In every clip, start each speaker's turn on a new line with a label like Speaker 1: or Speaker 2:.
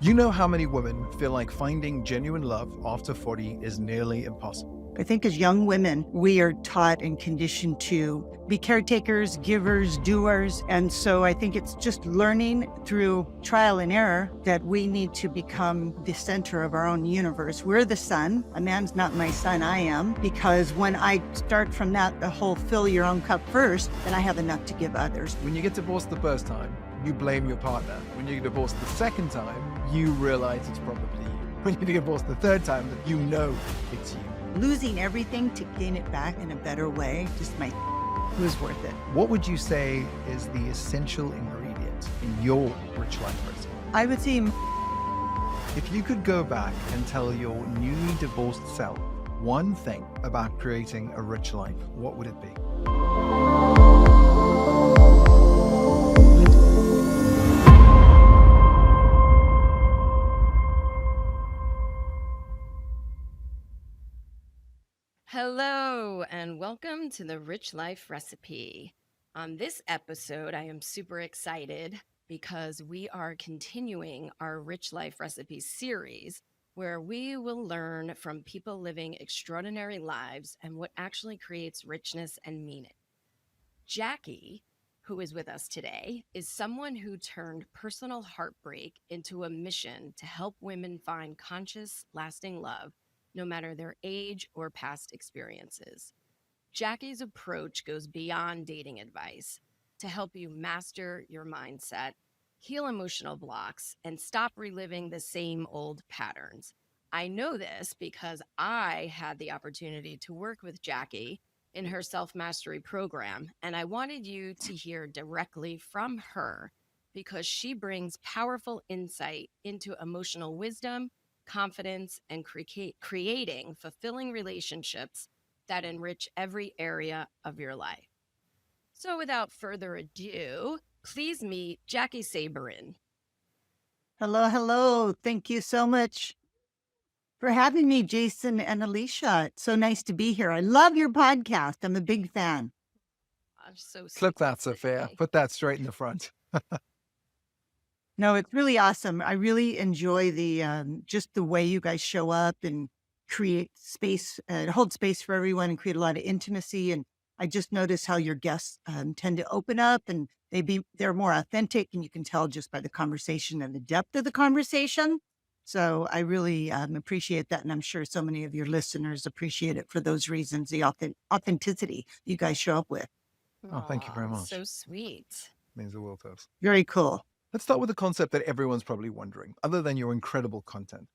Speaker 1: You know how many women feel like finding genuine love after 40 is nearly impossible?
Speaker 2: I think as young women, we are taught and conditioned to be caretakers, givers, doers. And so I think it's just learning through trial and error that we need to become the center of our own universe. We're the sun. A man's not my son, I am. Because when I start from that, the whole fill your own cup first, then I have enough to give others.
Speaker 1: When you get divorced the first time, you blame your partner. When you get divorced the second time, you realize it's probably you. When you get divorced the third time, you know it's you.
Speaker 2: Losing everything to gain it back in a better way, just it was worth it.
Speaker 1: What would you say is the essential ingredient in your rich life recipe?
Speaker 2: I would say
Speaker 1: If you could go back and tell your newly divorced self one thing about creating a rich life, what would it be?
Speaker 3: Hello, and welcome to the Rich Life Recipe. On this episode, I am super excited because we are continuing our Rich Life Recipe series where we will learn from people living extraordinary lives and what actually creates richness and meaning. Jaki, who is with us today, is someone who turned personal heartbreak into a mission to help women find conscious, lasting love no matter their age or past experiences. Jaki's approach goes beyond dating advice to help you master your mindset, heal emotional blocks, and stop reliving the same old patterns. I know this because I had the opportunity to work with Jaki in her self-mastery program, and I wanted you to hear directly from her because she brings powerful insight into emotional wisdom, confidence, and creating fulfilling relationships that enrich every area of your life. So without further ado, please meet Jaki Sabourin.
Speaker 2: hello. Thank you so much for having me, Jason and Alicia. It's so nice to be here. I love your podcast. I'm a big fan.
Speaker 3: I'm so sweet.
Speaker 1: Flip that, Sophia. Put that straight in the front.
Speaker 2: No, it's really awesome. I really enjoy the just the way you guys show up and create space, hold space for everyone, and create a lot of intimacy. And I just notice how your guests tend to open up, and they're more authentic, and you can tell just by the conversation and the depth of the conversation. So I really appreciate that, and I'm sure so many of your listeners appreciate it for those reasons. The authenticity you guys show up with.
Speaker 1: Oh, thank you very much.
Speaker 3: So sweet.
Speaker 1: Means the world to us.
Speaker 2: Very cool.
Speaker 1: Let's start with the concept that everyone's probably wondering, other than your incredible content.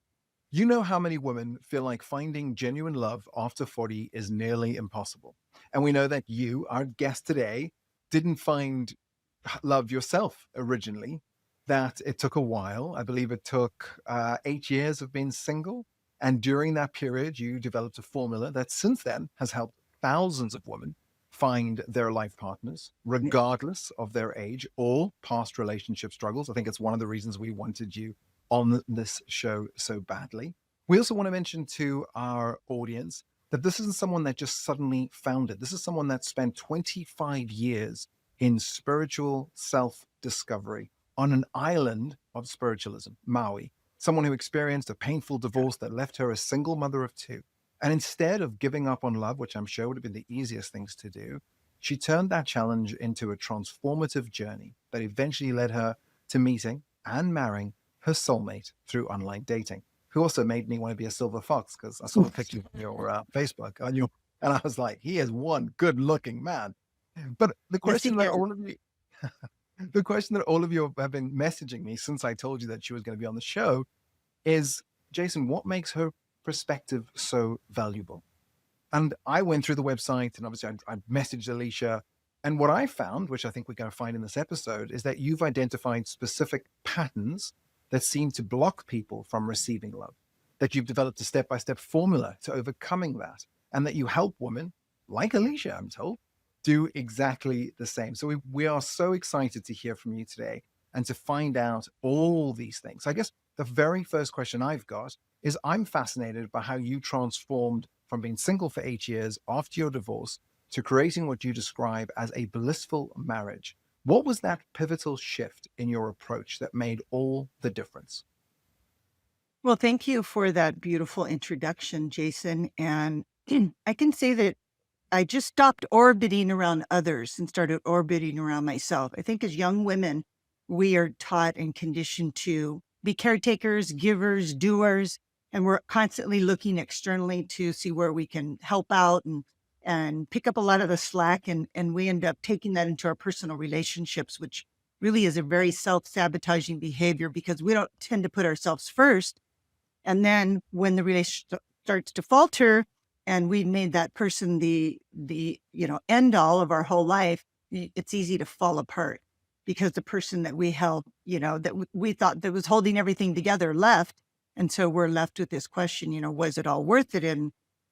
Speaker 1: You know how many women feel like finding genuine love after 40 is nearly impossible. And we know that you, our guest today, didn't find love yourself originally, that it took a while. I believe it took 8 years of being single. And during that period, you developed a formula that since then has helped thousands of women find their life partners, regardless of their age or past relationship struggles. I think it's one of the reasons we wanted you on this show so badly. We also want to mention to our audience that this isn't someone that just suddenly found it. This is someone that spent 25 years in spiritual self-discovery on an island of spiritualism, Maui. Someone who experienced a painful divorce that left her a single mother of two. And instead of giving up on love, which I'm sure would have been the easiest things to do, she turned that challenge into a transformative journey that eventually led her to meeting and marrying her soulmate through online dating, who also made me want to be a silver fox because I saw a picture of your Facebook and I was like, he is one good-looking man. But the question that all of you, the question that all of you have been messaging me since I told you that she was going to be on the show is, Jason, what makes her perspective so valuable? And I went through the website and obviously I messaged Alicia. And what I found, which I think we're going to find in this episode, is that you've identified specific patterns that seem to block people from receiving love, that you've developed a step-by-step formula to overcoming that, and that you help women, like Alicia, I'm told, do exactly the same. So we are so excited to hear from you today and to find out all these things. So I guess the very first question I've got is, I'm fascinated by how you transformed from being single for 8 years after your divorce to creating what you describe as a blissful marriage. What was that pivotal shift in your approach that made all the difference?
Speaker 2: Well, thank you for that beautiful introduction, Jason. And I can say that I just stopped orbiting around others and started orbiting around myself. I think as young women, we are taught and conditioned to be caretakers, givers, doers, and we're constantly looking externally to see where we can help out and pick up a lot of the slack. And we end up taking that into our personal relationships, which really is a very self-sabotaging behavior because we don't tend to put ourselves first. And then when the relationship starts to falter and we've made that person the end all of our whole life, it's easy to fall apart because the person that we held, that we thought that was holding everything together left. And so we're left with this question, was it all worth it?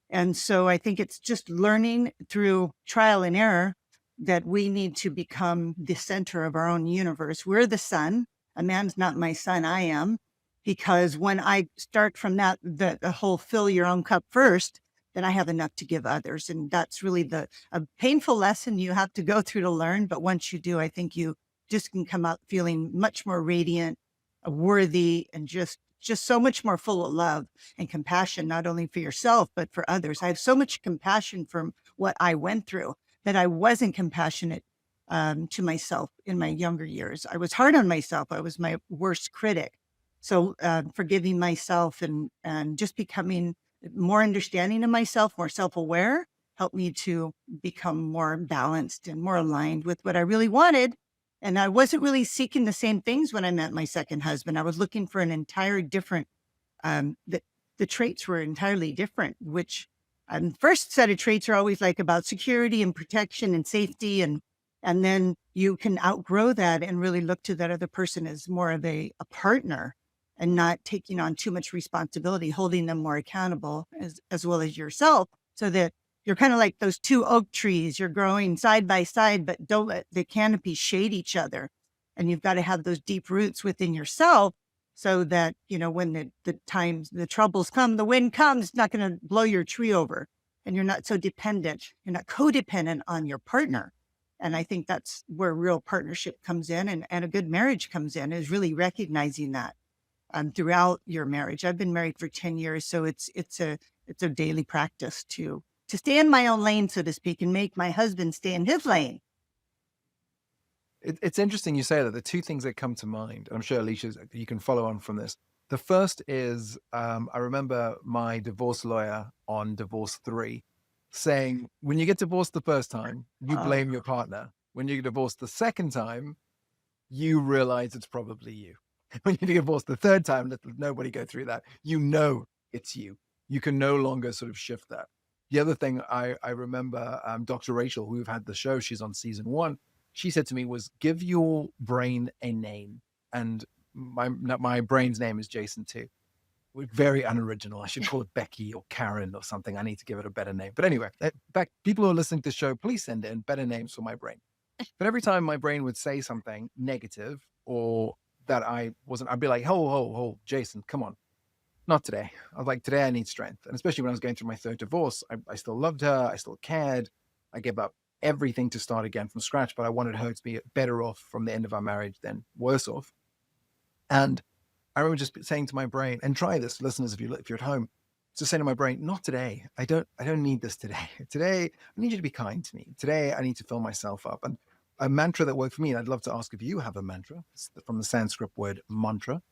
Speaker 2: And so I think it's just learning through trial and error that we need to become the center of our own universe. We're the sun. A man's not my son, I am. Because when I start from that, the whole fill your own cup first, then I have enough to give others. And that's really a painful lesson you have to go through to learn. But once you do, I think you just can come out feeling much more radiant, worthy, and just so much more full of love and compassion, not only for yourself, but for others. I have so much compassion from what I went through that I wasn't compassionate to myself in my younger years. I was hard on myself. I was my worst critic. So forgiving myself and just becoming more understanding of myself, more self-aware, helped me to become more balanced and more aligned with what I really wanted. And I wasn't really seeking the same things when I met my second husband. I was looking for an entire different, the traits were entirely different, which first set of traits are always like about security and protection and safety. And then you can outgrow that and really look to that other person as more of a partner and not taking on too much responsibility, holding them more accountable as well as yourself, so that you're kind of like those two oak trees. You're growing side by side, but don't let the canopy shade each other. And you've got to have those deep roots within yourself so that, when the troubles come, the wind comes, it's not going to blow your tree over. And you're not so dependent. You're not codependent on your partner. And I think that's where real partnership comes in and a good marriage comes in, is really recognizing that. Throughout your marriage. I've been married for 10 years, so it's a daily practice to stay in my own lane, so to speak, and make my husband stay in his lane.
Speaker 1: It's interesting you say that. The two things that come to mind, I'm sure Alicia, you can follow on from this. The first is I remember my divorce lawyer on divorce 3 saying, when you get divorced the first time, you blame your partner. When you get divorced the second time, you realize it's probably you. When you get divorced the third time, let nobody go through that. It's you. You can no longer sort of shift that. The other thing I remember, Dr. Rachel, who we've had the show, she's on season 1. She said to me was, give your brain a name. And my brain's name is Jason too. Very unoriginal. I should call it Becky or Karen or something. I need to give it a better name. But anyway, back, people who are listening to the show, please send in better names for my brain. But every time my brain would say something negative or that I'd be like, ho, Jason, come on. Not today. I was like, today I need strength. And especially when I was going through my third divorce, I still loved her. I still cared. I gave up everything to start again from scratch, but I wanted her to be better off from the end of our marriage than worse off. And I remember just saying to my brain, and try this, listeners, if you're at home, just saying to my brain, not today. I don't need this today. Today, I need you to be kind to me. Today, I need to fill myself up. And a mantra that worked for me, and I'd love to ask if you have a mantra, it's from the Sanskrit word mantra,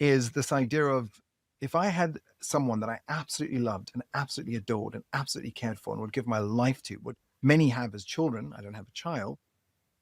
Speaker 1: is this idea of, if I had someone that I absolutely loved and absolutely adored and absolutely cared for and would give my life to, what many have as children, I don't have a child,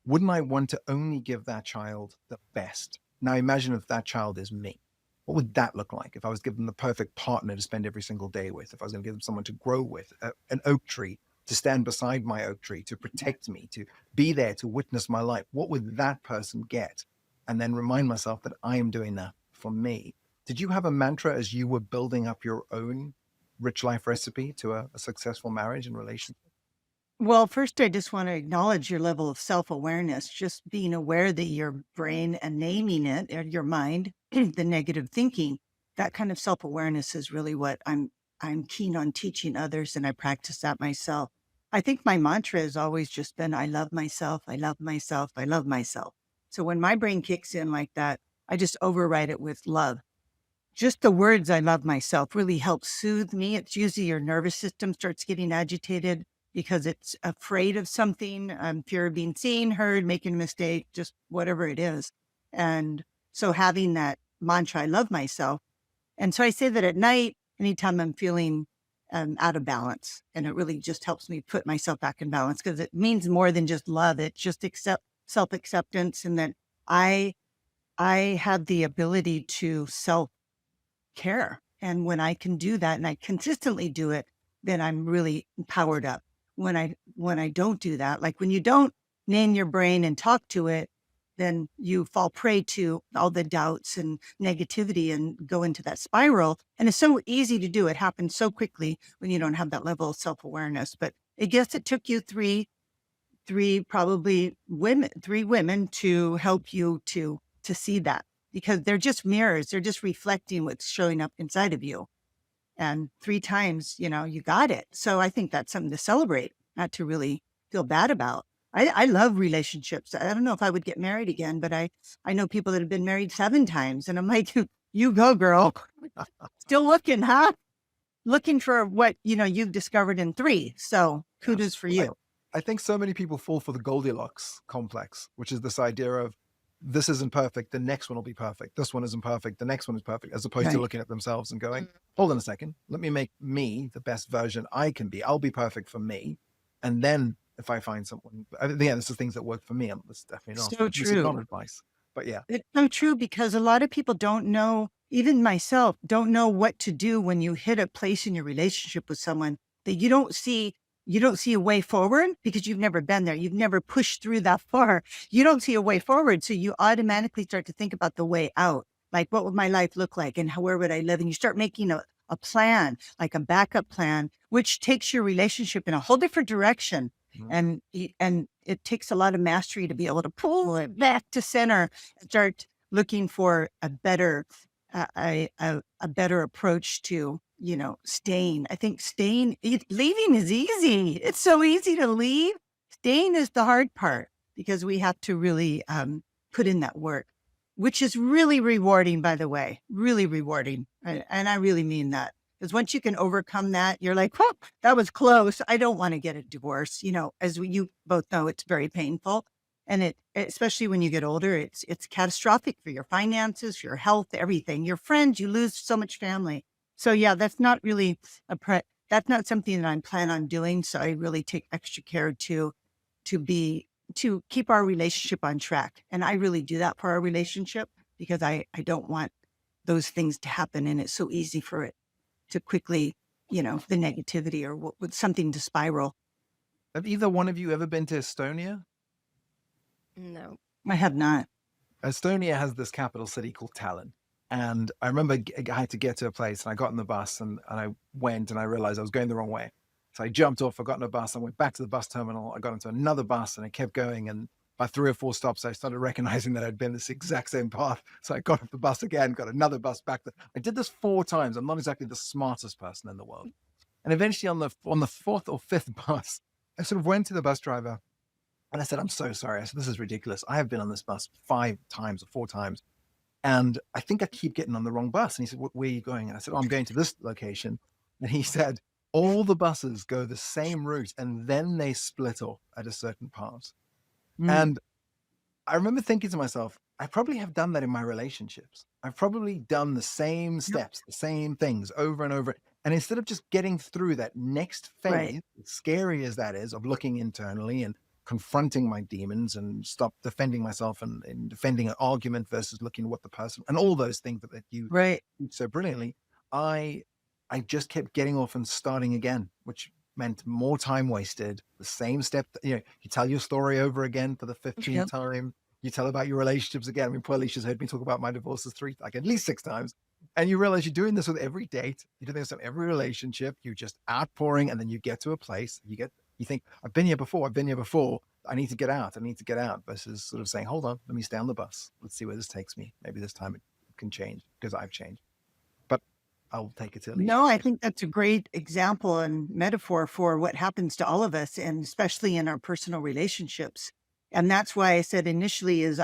Speaker 1: wouldn't I want to only give that child the best? Now imagine if that child is me. What would that look like if I was given the perfect partner to spend every single day with, if I was going to give them someone to grow with, an oak tree, to stand beside my oak tree, to protect me, to be there, to witness my life? What would that person get? And then remind myself that I am doing that for me. Did you have a mantra as you were building up your own rich life recipe to a successful marriage and relationship?
Speaker 2: Well, first, I just want to acknowledge your level of self-awareness, just being aware that your brain and naming it, or your mind, the negative thinking, that kind of self-awareness is really what I'm keen on teaching others, and I practice that myself. I think my mantra has always just been, I love myself, I love myself, I love myself. So when my brain kicks in like that, I just override it with love. just the words "I love myself" really helps soothe me. It's usually your nervous system starts getting agitated because it's afraid of something, fear of being seen, heard, making a mistake, just whatever it is. And so having that mantra, "I love myself," and so I say that at night, anytime I'm feeling out of balance, and it really just helps me put myself back in balance because it means more than just love. It's just self acceptance, and that I I have the ability to self care. And when I can do that and I consistently do it, then I'm really powered up. When I don't do that, like when you don't name your brain and talk to it, then you fall prey to all the doubts and negativity and go into that spiral. And it's so easy to do. It happens so quickly when you don't have that level of self-awareness. But I guess it took you three women to help you to see that, because they're just mirrors. They're just reflecting what's showing up inside of you. And three times, you got it. So I think that's something to celebrate, not to really feel bad about. I love relationships. I don't know if I would get married again, but I know people that have been married 7 times, and I'm like, you go, girl. Still looking, huh? Looking for what, you've discovered in three. So
Speaker 1: Yeah.
Speaker 2: kudos for
Speaker 1: Well,
Speaker 2: you.
Speaker 1: I think so many people fall for the Goldilocks complex, which is this idea of this isn't perfect, the next one will be perfect. This one isn't perfect, the next one is perfect, as opposed to
Speaker 2: Right.
Speaker 1: looking at themselves and going,
Speaker 3: Mm.
Speaker 1: hold on a second, let me make me the best version I can be. I'll be perfect for me. And then if I find someone, yeah, this is things that work for me. It's definitely not,
Speaker 2: So
Speaker 1: this is not
Speaker 2: true.
Speaker 1: advice. But yeah,
Speaker 2: It's so true, because a lot of people don't know, even myself, don't know what to do when you hit a place in your relationship with someone that you don't see a way forward because you've never been there. You've never pushed through that far. You don't see a way forward. So you automatically start to think about the way out. Like, what would my life look like and where would I live? And you start making a plan, like a backup plan, which takes your relationship in a whole different direction.
Speaker 1: mm,
Speaker 2: And it takes a lot of mastery to be able to pull it back to center, start looking for a better approach to staying. I think leaving is easy. It's so easy to leave. Staying is the hard part, because we have to really put in that work, which is really rewarding, by the way, really rewarding. And I really mean that, because once you can overcome that, you're like, oh, that was close. I don't want to get a divorce. As you both know, it's very painful. And especially when you get older, it's catastrophic for your finances, your health, everything, your friends. You lose so much family. So yeah, that's not really that's not something that I'm planning on doing. So I really take extra care to be to keep our relationship on track. And I really do that for our relationship, because I don't want those things to happen. And it's so easy for it to quickly, the negativity or with something to spiral.
Speaker 1: have either one of you ever been to Estonia?
Speaker 3: No.
Speaker 2: I have not.
Speaker 1: Estonia has this capital city called Tallinn. And I remember I had to get to a place, and I got in the bus, and I went, and I realized I was going the wrong way. So I jumped off, I got in a bus, I went back to the bus terminal, I got into another bus, and I kept going. And by 3 or 4 stops, I started recognizing that I'd been this exact same path. So I got off the bus again, got another bus back. I did this 4 times. I'm not exactly the smartest person in the world. And eventually on the fourth or fifth bus, I sort of went to the bus driver and I said, I'm so sorry. I said, this is ridiculous. I have been on this bus 5 times or 4 times. And I think I keep getting on the wrong bus. And he said, where are you going? And I said, oh, I'm going to this location. And he said, all the buses go the same route and then they split off at a certain part.
Speaker 2: Mm,
Speaker 1: And I remember thinking to myself, I probably have done that in my relationships. I've probably done the same
Speaker 2: yep,
Speaker 1: steps, the same things over and over. And instead of just getting through that next
Speaker 2: right.
Speaker 1: phase, as scary as that is, of looking internally and confronting my demons and stop defending myself and defending an argument versus looking at what the person and all those things that you
Speaker 2: Right.
Speaker 1: do so brilliantly, I I just kept getting off and starting again, which meant more time wasted. The same step, you tell your story over again for the 15th
Speaker 2: Yep.
Speaker 1: time. You tell about your relationships again. I mean, poor Alicia's heard me talk about my divorces like at least 6 times. And you realize you're doing this with every date. You're doing this on every relationship. You're just outpouring, and then you get to a place. You think, I've been here before. I've been here before. I need to get out. I need to get out. Versus sort of saying, hold on, let me stay on the bus. Let's see where this takes me. Maybe this time it can change because I've changed. But I'll take it to Alicia.
Speaker 2: No, I think that's a great example and metaphor for what happens to all of us, and especially in our personal relationships. And that's why I said initially is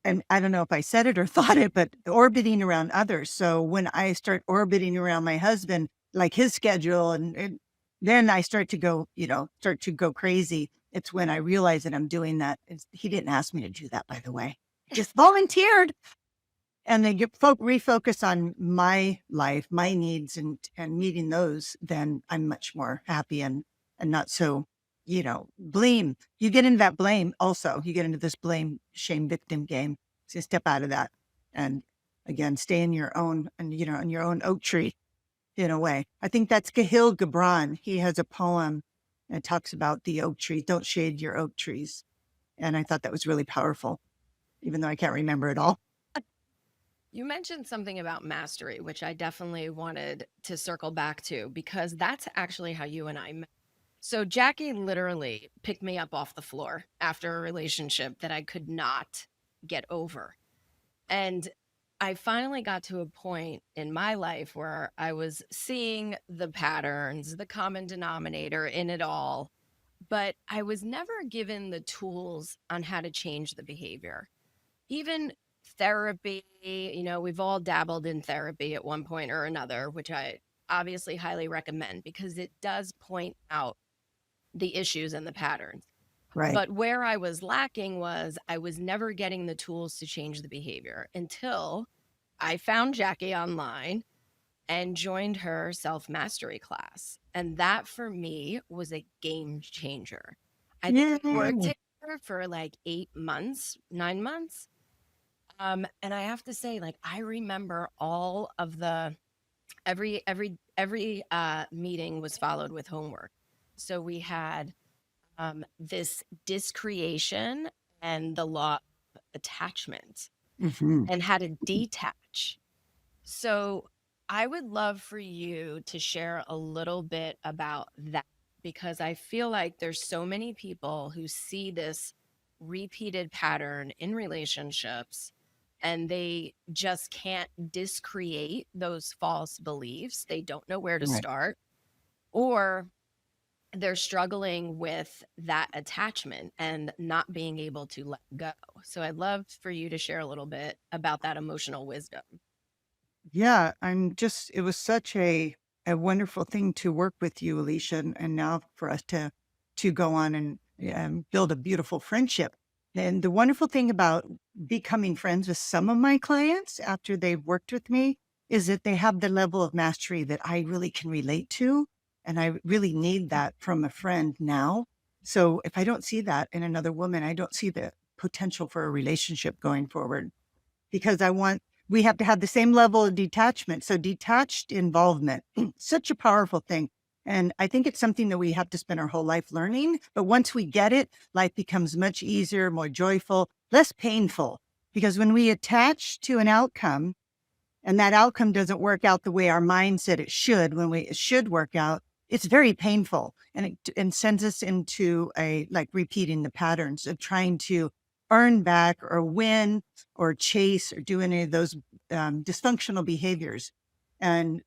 Speaker 2: and I don't know if I said it or thought it, but orbiting around others. So when I start orbiting around my husband, like his schedule, and then I start to go, crazy. It's when I realize that I'm doing that. He didn't ask me to do that, by the way. He just volunteered. And then refocus on my life, my needs, and meeting those, then I'm much more happy and not so, blame. You get into that blame also. You get into this blame, shame, victim game. So step out of that. And again, stay in your own, and in your own oak tree in a way. I think that's Kahlil Gibran. He has a poem that talks about the oak tree. Don't shade your oak trees. And I thought that was really powerful, even though I can't remember it all.
Speaker 3: You mentioned something about mastery, which I definitely wanted to circle back to because that's actually how you and I met. So Jackie literally picked me up off the floor after a relationship that I could not get over. And I finally got to a point in my life where I was seeing the patterns, the common denominator in it all, but I was never given the tools on how to change the behavior. Even therapy, we've all dabbled in therapy at one point or another, which I obviously highly recommend because it does point out the issues and the patterns.
Speaker 2: Right.
Speaker 3: But where I was lacking was I was never getting the tools to change the behavior until I found Jackie online and joined her self-mastery class. And that for me was a game changer. I think I worked
Speaker 2: Yeah.
Speaker 3: together for like 8 months, 9 months. And I have to say, like, I remember all of the every meeting was followed with homework. So we had this discreation and the law of attachment
Speaker 2: Mm-hmm.
Speaker 3: and how to detach. So I would love for you to share a little bit about that because I feel like there's so many people who see this repeated pattern in relationships and they just can't discreate those false beliefs. They don't know where to
Speaker 2: Right.
Speaker 3: start, or they're struggling with that attachment and not being able to let go. So I'd love for you to share a little bit about that emotional wisdom.
Speaker 2: Yeah, it was such a wonderful thing to work with you, Alicia, and now for us to go on and build a beautiful friendship. And the wonderful thing about becoming friends with some of my clients after they've worked with me is that they have the level of mastery that I really can relate to. And I really need that from a friend now. So if I don't see that in another woman, I don't see the potential for a relationship going forward because we have to have the same level of detachment. So detached involvement, such a powerful thing. And I think it's something that we have to spend our whole life learning. But once we get it, life becomes much easier, more joyful, less painful. Because when we attach to an outcome and that outcome doesn't work out the way our mind said it should, it should work out, it's very painful. And it sends us into repeating the patterns of trying to earn back or win or chase or do any of those dysfunctional behaviors. And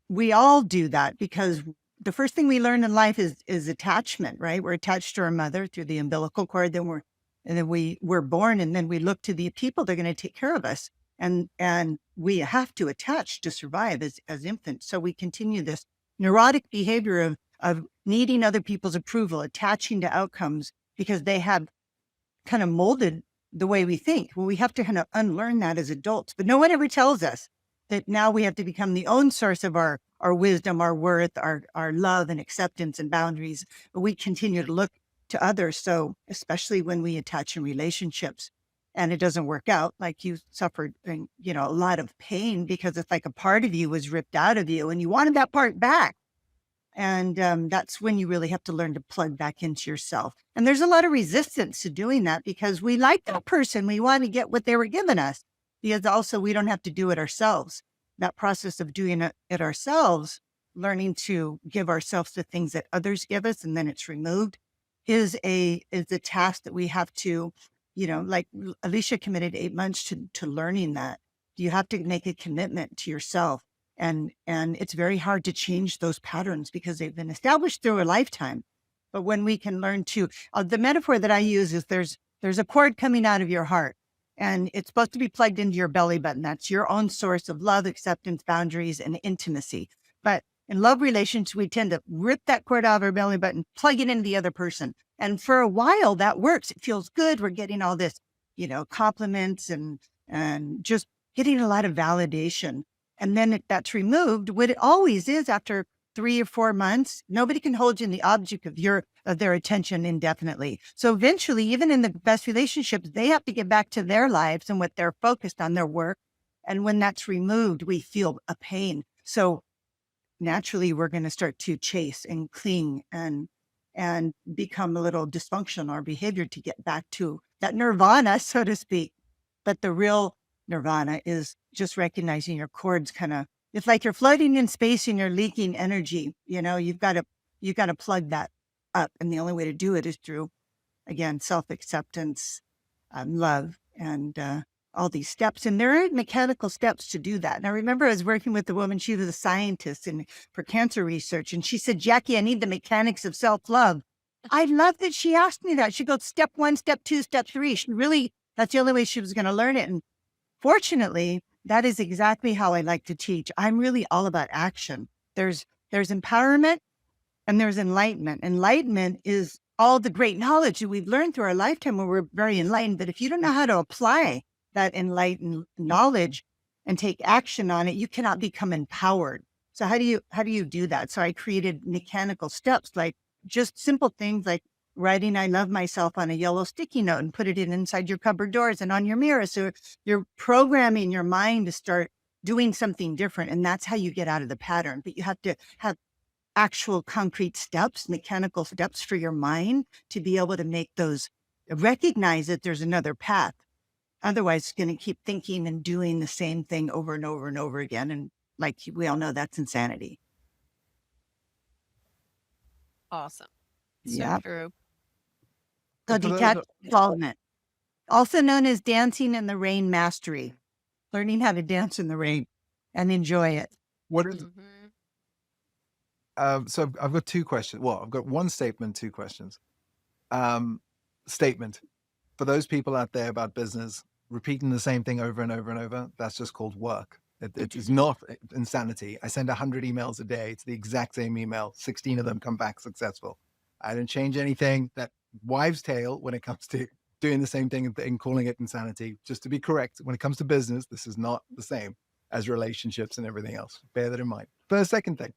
Speaker 2: we all do that because the first thing we learn in life is attachment, right? We're attached to our mother through the umbilical cord, and then we're born, and then we look to the people that are going to take care of us. And we have to attach to survive as infants. So we continue this neurotic behavior of needing other people's approval, attaching to outcomes because they have kind of molded the way we think. Well, we have to kind of unlearn that as adults, but no one ever tells us that now we have to become the own source of our wisdom, our worth, our love and acceptance and boundaries. But we continue to look to others. So especially when we attach in relationships and it doesn't work out, like you suffered, a lot of pain because it's like a part of you was ripped out of you and you wanted that part back. And that's when you really have to learn to plug back into yourself. And there's a lot of resistance to doing that because we like that person. We want to get what they were giving us because also we don't have to do it ourselves. That process of doing it ourselves, learning to give ourselves the things that others give us and then it's removed is a task that we have to, like Alicia committed 8 months to learning that. You have to make a commitment to yourself. And it's very hard to change those patterns because they've been established through a lifetime. But when we can learn to, the metaphor that I use is there's a cord coming out of your heart And it's supposed to be plugged into your belly button. That's your own source of love, acceptance, boundaries, and intimacy. But in love relations, we tend to rip that cord out of our belly button, plug it into the other person. And for a while that works. It feels good. We're getting all this, compliments and just getting a lot of validation. And then that's removed. What it always is after 3 or 4 months, nobody can hold you in the object of their attention indefinitely. So eventually, even in the best relationships, they have to get back to their lives and what they're focused on, their work. And when that's removed, we feel a pain. So naturally, we're going to start to chase and cling and become a little dysfunctional, our behavior, to get back to that nirvana, so to speak. But the real nirvana is just recognizing your cords it's like you're floating in space and you're leaking energy. You've got to plug that up. And the only way to do it is through, again, self-acceptance, love, and all these steps. And there are mechanical steps to do that. And I remember I was working with a woman, she was a scientist for cancer research. And she said, Jackie, I need the mechanics of self-love. I love that she asked me that. She goes, step 1, step 2, step 3. That's the only way she was going to learn it. And fortunately, that is exactly how I like to teach. I'm really all about action. There's empowerment and there's enlightenment. Enlightenment is all the great knowledge that we've learned through our lifetime where we're very enlightened. But if you don't know how to apply that enlightened knowledge and take action on it, you cannot become empowered. So how do you do that? So I created mechanical steps, like just simple things like writing I love myself on a yellow sticky note and put it inside your cupboard doors and on your mirror. So you're programming your mind to start doing something different. And that's how you get out of the pattern. But you have to have actual concrete steps, mechanical steps for your mind to be able to recognize that there's another path. Otherwise, it's going to keep thinking and doing the same thing over and over and over again. And like we all know, that's insanity.
Speaker 3: Awesome. So
Speaker 2: Yeah.
Speaker 3: true.
Speaker 2: So
Speaker 1: For those
Speaker 2: detached involvement, also known as dancing in the rain mastery, learning how to dance in the rain and enjoy it.
Speaker 1: what is
Speaker 3: Mhm.
Speaker 1: so I've got two questions. Well, I've got one statement, two questions. Statement for those people out there about business, repeating the same thing over and over and over. That's just called work. It is not insanity. I send 100 emails a day. It's the exact same email. 16 of them come back successful. I didn't change anything. That wives' tale when it comes to doing the same thing and calling it insanity. Just to be correct, when it comes to business, this is not the same as relationships and everything else. Bear that in mind. First, second thing.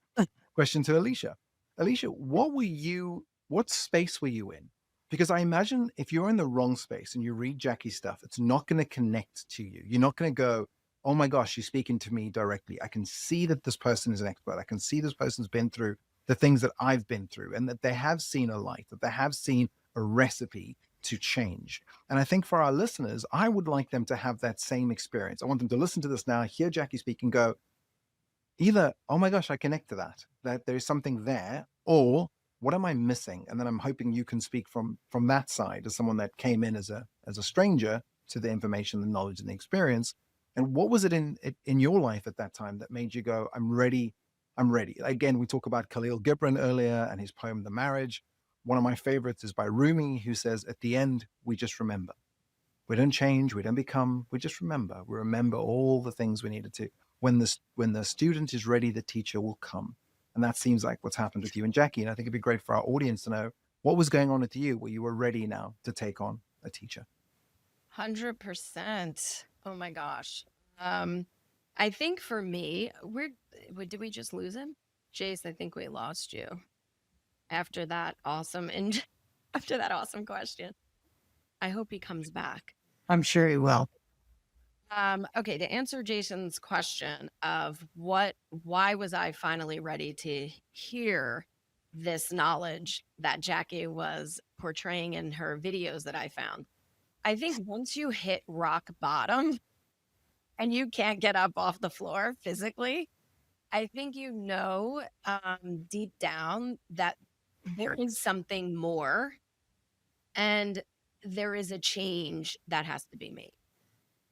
Speaker 1: Question to Alicia. Alicia, what space were you in? Because I imagine if you're in the wrong space and you read Jackie's stuff, it's not going to connect to you. You're not going to go, oh my gosh, she's speaking to me directly. I can see that this person is an expert. I can see this person's been through the things that I've been through and that they have seen a light, that they have seen a recipe to change. And I think for our listeners, I would like them to have that same experience. I want them to listen to this now, hear Jackie speak and go, either, oh my gosh, I connect to that there's something there, or what am I missing? And then I'm hoping you can speak from that side as someone that came in as a stranger to the information, the knowledge, and the experience. And what was it in your life at that time that made you go, I'm ready, I'm ready? Again, we talk about Khalil Gibran earlier and his poem, The Marriage. One of my favorites is by Rumi, who says, at the end, we just remember. We don't change, we don't become, we just remember. We remember all the things we needed to. When the student is ready, the teacher will come. And that seems like what's happened with you and Jackie. And I think it'd be great for our audience to know what was going on with you where you were ready now to take on a teacher.
Speaker 3: 100%. Oh my gosh. I think for me, did we just lose him? Jace, I think we lost you after that awesome and after that awesome question. I hope he comes back.
Speaker 2: I'm sure he will.
Speaker 3: Okay, to answer Jason's question of why was I finally ready to hear this knowledge that Jackie was portraying in her videos that I found? I think once you hit rock bottom and you can't get up off the floor physically, I think deep down that there is something more and there is a change that has to be made.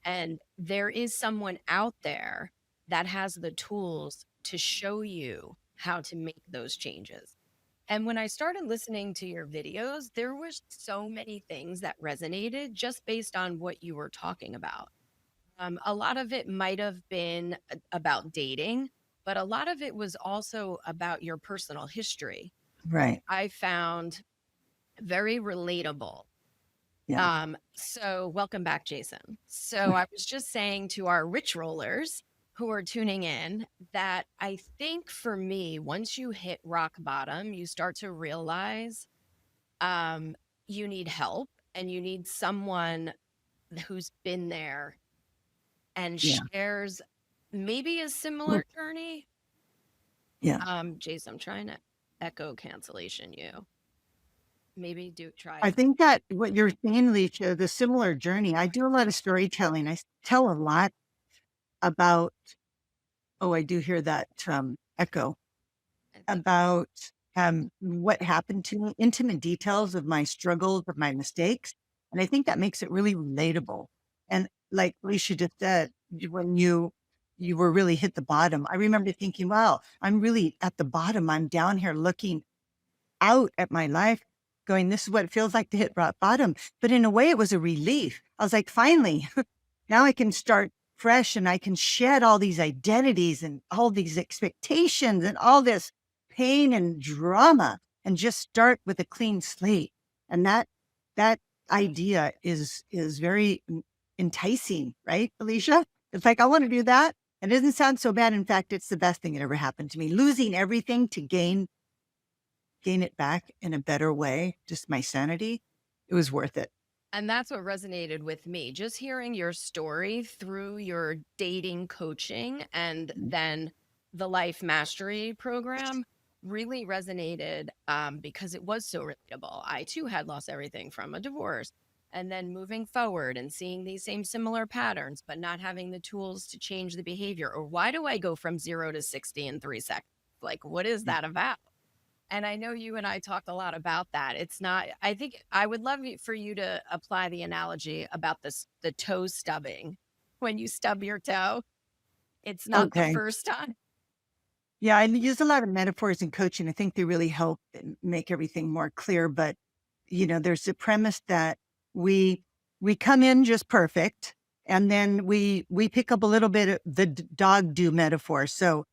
Speaker 3: And there is someone out there that has the tools to show you how to make those changes. And when I started listening to your videos, there was so many things that resonated just based on what you were talking about. A lot of it might have been about dating, but a lot of it was also about your personal history.
Speaker 2: Right.
Speaker 3: I found very relatable.
Speaker 2: Yeah.
Speaker 3: So welcome back, Jason. So I was just saying to our rich rollers who are tuning in that I think for me, once you hit rock bottom, you start to realize um, you need help and you need someone who's been there and
Speaker 2: Yeah.
Speaker 3: shares maybe a
Speaker 2: Mm.
Speaker 3: similar journey.
Speaker 2: Yeah.
Speaker 3: Jason, I'm trying to echo cancellation you. Maybe do try
Speaker 2: I
Speaker 3: it.
Speaker 2: think that what you're saying, Alicia, the similar journey, I do a lot of storytelling. Tell a lot about, oh, I do hear that echo,
Speaker 3: I think
Speaker 2: about what happened to me, intimate details of my struggles, of my mistakes. And I think that makes it really relatable. And like Alicia just said, when you were really hit the bottom, I remember thinking, wow, I'm really at the bottom. I'm down here looking out at my life going, this is what it feels like to hit rock bottom. But in a way, it was a relief. I was like, finally, now I can start fresh and I can shed all these identities and all these expectations and all this pain and drama and just start with a clean slate. And that idea is very enticing, right, Alicia? It's like, I want to do that. It doesn't sound so bad. In fact, it's the best thing that ever happened to me. Losing everything to gain it back in a better way, just my sanity, it was worth it.
Speaker 3: and that's what resonated with me. Just hearing your story through your dating coaching and then the life mastery program really resonated because it was so relatable. I too had lost everything from a divorce and then moving forward and seeing these same similar patterns, but not having the tools to change the behavior. Or why do I go from 0 to 60 in 3 seconds? Like, what is that about? And I know you and I talked a lot about that. It's not, I think I would love for you to apply the analogy about this, the toe stubbing. When you stub your toe, it's not the
Speaker 2: Okay.
Speaker 3: first time.
Speaker 2: Yeah, I use a lot of metaphors in coaching. I think they really help and make everything more clear. But there's the premise that we we come in just perfect, and then we pick up a little bit of the dog do metaphor. So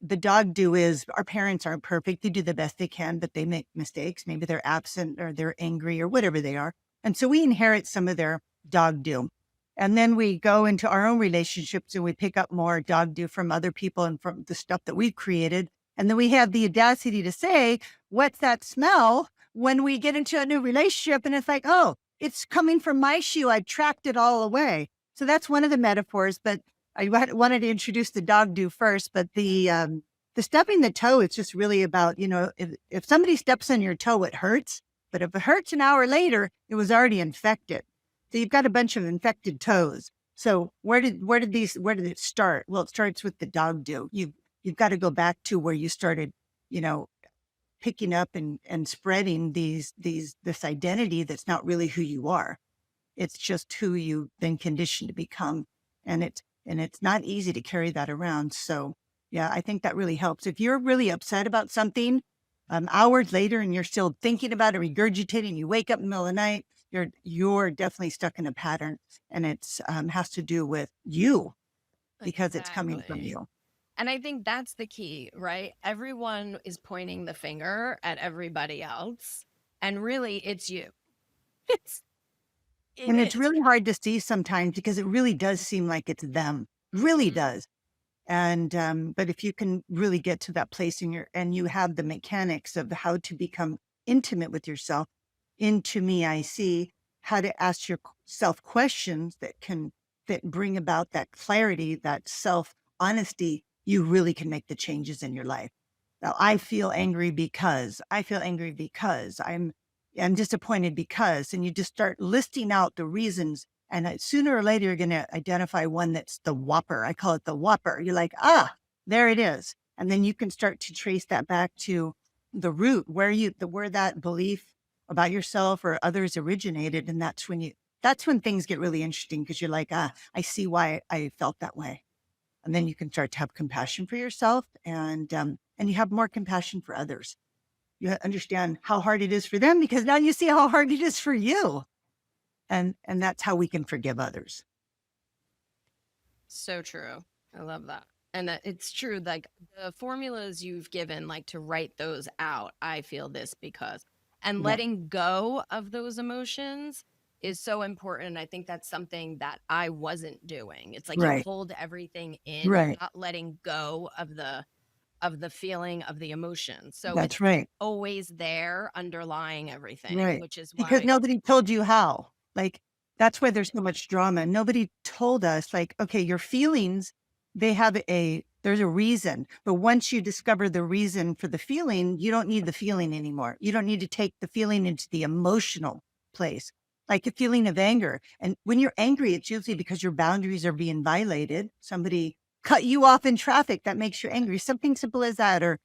Speaker 2: the dog do is our parents aren't perfect. They do the best they can, but they make mistakes. Maybe they're absent or they're angry or whatever they are. And so we inherit some of their dog do. And then we go into our own relationships and we pick up more dog do from other people and from the stuff that we've created. And then we have the audacity to say, what's that smell when we get into a new relationship? And it's like, oh, it's coming from my shoe. I tracked it all away. So that's one of the metaphors. But I wanted to introduce the dog do first, but the stepping the toe, it's just really about, if somebody steps on your toe, it hurts. But if it hurts an hour later, it was already infected. So you've got a bunch of infected toes. So where did it start? Well, it starts with the dog do. You've got to go back to where you started, you know, picking up and spreading this identity that's not really who you are. It's just who you've been conditioned to become. And it's not easy to carry that around. So yeah, I think that really helps. If you're really upset about something, hours later and you're still thinking about it, regurgitating, you wake up in the middle of the night, you're definitely stuck in a pattern, and it's has to do with you because it's coming from
Speaker 3: Exactly.
Speaker 2: you.
Speaker 3: And I think that's the key, right? Everyone is pointing the finger at everybody else. And really, it's you. It's, it
Speaker 2: And it's
Speaker 3: is.
Speaker 2: really hard to see sometimes because it really does seem like it's them. Really
Speaker 3: Mhm.
Speaker 2: does. And but if you can really get to that place and you have the mechanics of how to become intimate with yourself, into me I see how to ask yourself questions that bring about that clarity, that self honesty, you really can make the changes in your life. Now I feel angry because I'm disappointed because, and you just start listing out the reasons. And sooner or later, you're going to identify one that's the whopper. I call it the whopper. You're like, there it is. And then you can start to trace that back to the root where that belief about yourself or others originated. And that's when things get really interesting because you're like, I see why I felt that way. And then you can start to have compassion for yourself and you have more compassion for others. You understand how hard it is for them because now you see how hard it is for you. And that's how we can forgive others.
Speaker 3: So true. I love that. And it's true. Like the formulas you've given, like to write those out, I feel this because, and
Speaker 2: Yeah.
Speaker 3: letting go of those emotions is so important. I think that's something that I wasn't doing. It's like you
Speaker 2: Right.
Speaker 3: hold everything in, you're
Speaker 2: Right.
Speaker 3: not letting go of the feeling of the emotion. So it's
Speaker 2: That's right.
Speaker 3: always there underlying everything,
Speaker 2: Right.
Speaker 3: which is
Speaker 2: Because
Speaker 3: why.
Speaker 2: nobody told you how. Like, that's why there's so much drama. Nobody told us, like, okay, your feelings, there's a reason. But once you discover the reason for the feeling, you don't need the feeling anymore. You don't need to take the feeling into the emotional place, like a feeling of anger. And when you're angry, it's usually because your boundaries are being violated. Somebody cut you off in traffic that makes you angry. Something simple as that. Or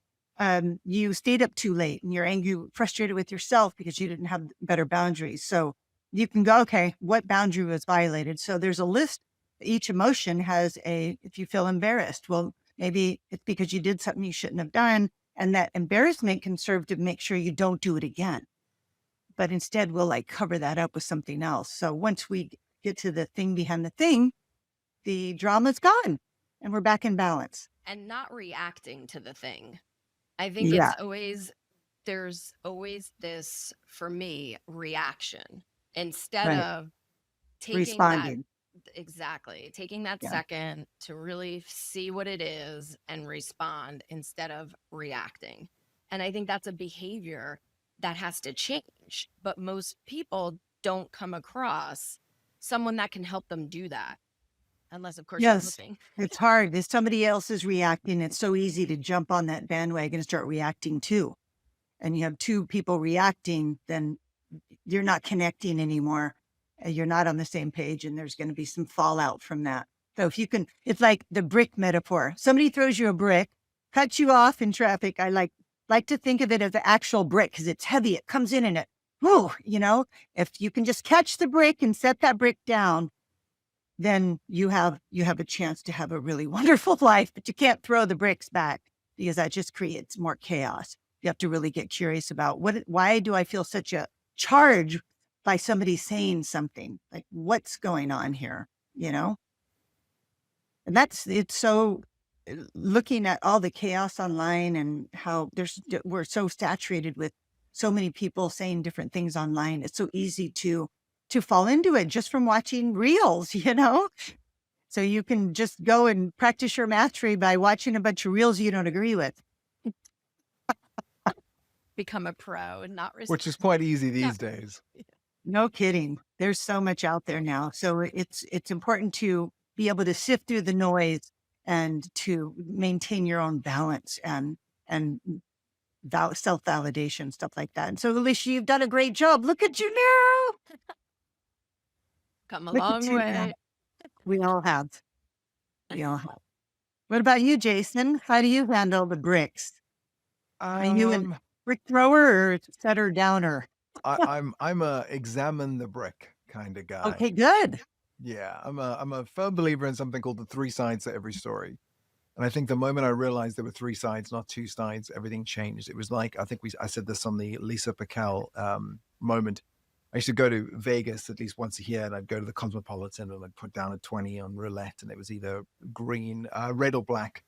Speaker 2: you stayed up too late and you're angry, frustrated with yourself because you didn't have better boundaries. So you can go, okay, what boundary was violated? So there's a list. Each emotion has if you feel embarrassed, well, maybe it's because you did something you shouldn't have done. And that embarrassment can serve to make sure you don't do it again. But instead, we'll like cover that up with something else. So once we get to the thing behind the thing, the drama's gone and we're back in balance.
Speaker 3: And not reacting to the thing. I think
Speaker 2: Yeah.
Speaker 3: there's always this, for me, reaction instead
Speaker 2: Right.
Speaker 3: of taking that,
Speaker 2: Responding.
Speaker 3: exactly, taking that
Speaker 2: Yeah.
Speaker 3: second to really see what it is and respond instead of reacting. And I think that's a behavior that has to change. But most people don't come across someone that can help them do that, unless, of course, you're
Speaker 2: Yes,
Speaker 3: looking.
Speaker 2: it's hard. If somebody else is reacting, it's so easy to jump on that bandwagon and start reacting too. And you have two people reacting, then you're not connecting anymore. You're not on the same page, and there's going to be some fallout from that. So if you can, it's like the brick metaphor. Somebody throws you a brick, cuts you off in traffic. I like to think of it as the actual brick because it's heavy. It comes in and it, whoo, if you can just catch the brick and set that brick down, then you have a chance to have a really wonderful life, but you can't throw the bricks back because that just creates more chaos. You have to really get curious about why do I feel such a charge by somebody saying something? Like, what's going on here? And it's so looking at all the chaos online and how we're so saturated with so many people saying different things online. It's so easy to fall into it just from watching reels. So you can just go and practice your mastery by watching a bunch of reels you don't agree with.
Speaker 3: Become a pro and not
Speaker 1: which is quite easy
Speaker 3: not
Speaker 1: these days.
Speaker 2: No kidding. There's so much out there now. So it's important to be able to sift through the noise and to maintain your own balance and self-validation, stuff like that. And so, Alicia, you've done a great job. Look at you now.
Speaker 3: come a
Speaker 2: Look at
Speaker 3: long
Speaker 2: you now.
Speaker 3: way.
Speaker 2: We all have. We all have. What about you, Jason? How do you handle the bricks? Are you a
Speaker 1: Um,
Speaker 2: brick thrower or setter downer?
Speaker 1: I'm a examine the brick kind of guy.
Speaker 2: Okay, good.
Speaker 1: Yeah, I'm a firm believer in something called the three sides to every story. And I think the moment I realized there were three sides, not two sides, everything changed. It was like I said this on the Lisa Packel moment. I used to go to Vegas at least once a year, and I'd go to the Cosmopolitan and I'd put down a 20 on roulette, and it was either red or black.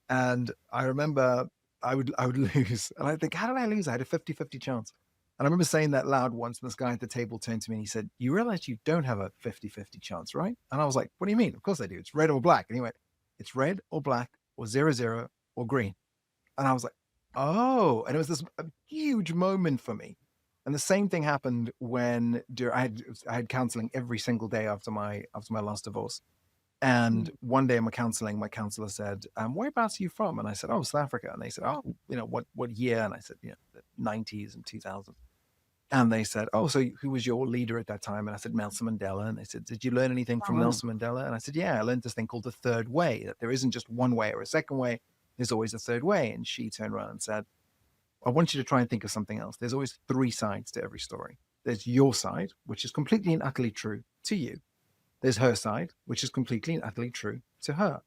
Speaker 1: And I remember I would lose. And I think, how did I lose? I had a 50-50 chance. And I remember saying that loud once, and this guy at the table turned to me and he said, "You realize you don't have a 50-50 chance, right?" And I was like, "What do you mean? Of course I do. It's red or black." And he went, "It's red or black or 0-0 or green." And I was like, "Oh." And it was this huge moment for me. And the same thing happened when I had counseling every single day after my last divorce. And one day in my counseling, my counselor said, "Whereabouts are you from?" And I said, "Oh, South Africa." And they said, "Oh, what year?" And I said, "The 90s and 2000s." And they said, "Oh, so who was your leader at that time?" And I said, "Nelson Mandela." And they said, "Did you learn anything from
Speaker 2: Wow.
Speaker 1: Nelson Mandela?" And I said, "Yeah, I learned this thing called the third way, that there isn't just one way or a second way. There's always a third way." And she turned around and said, "I want you to try and think of something else. There's always three sides to every story. There's your side, which is completely and utterly true to you. There's her side, which is completely and utterly true to her.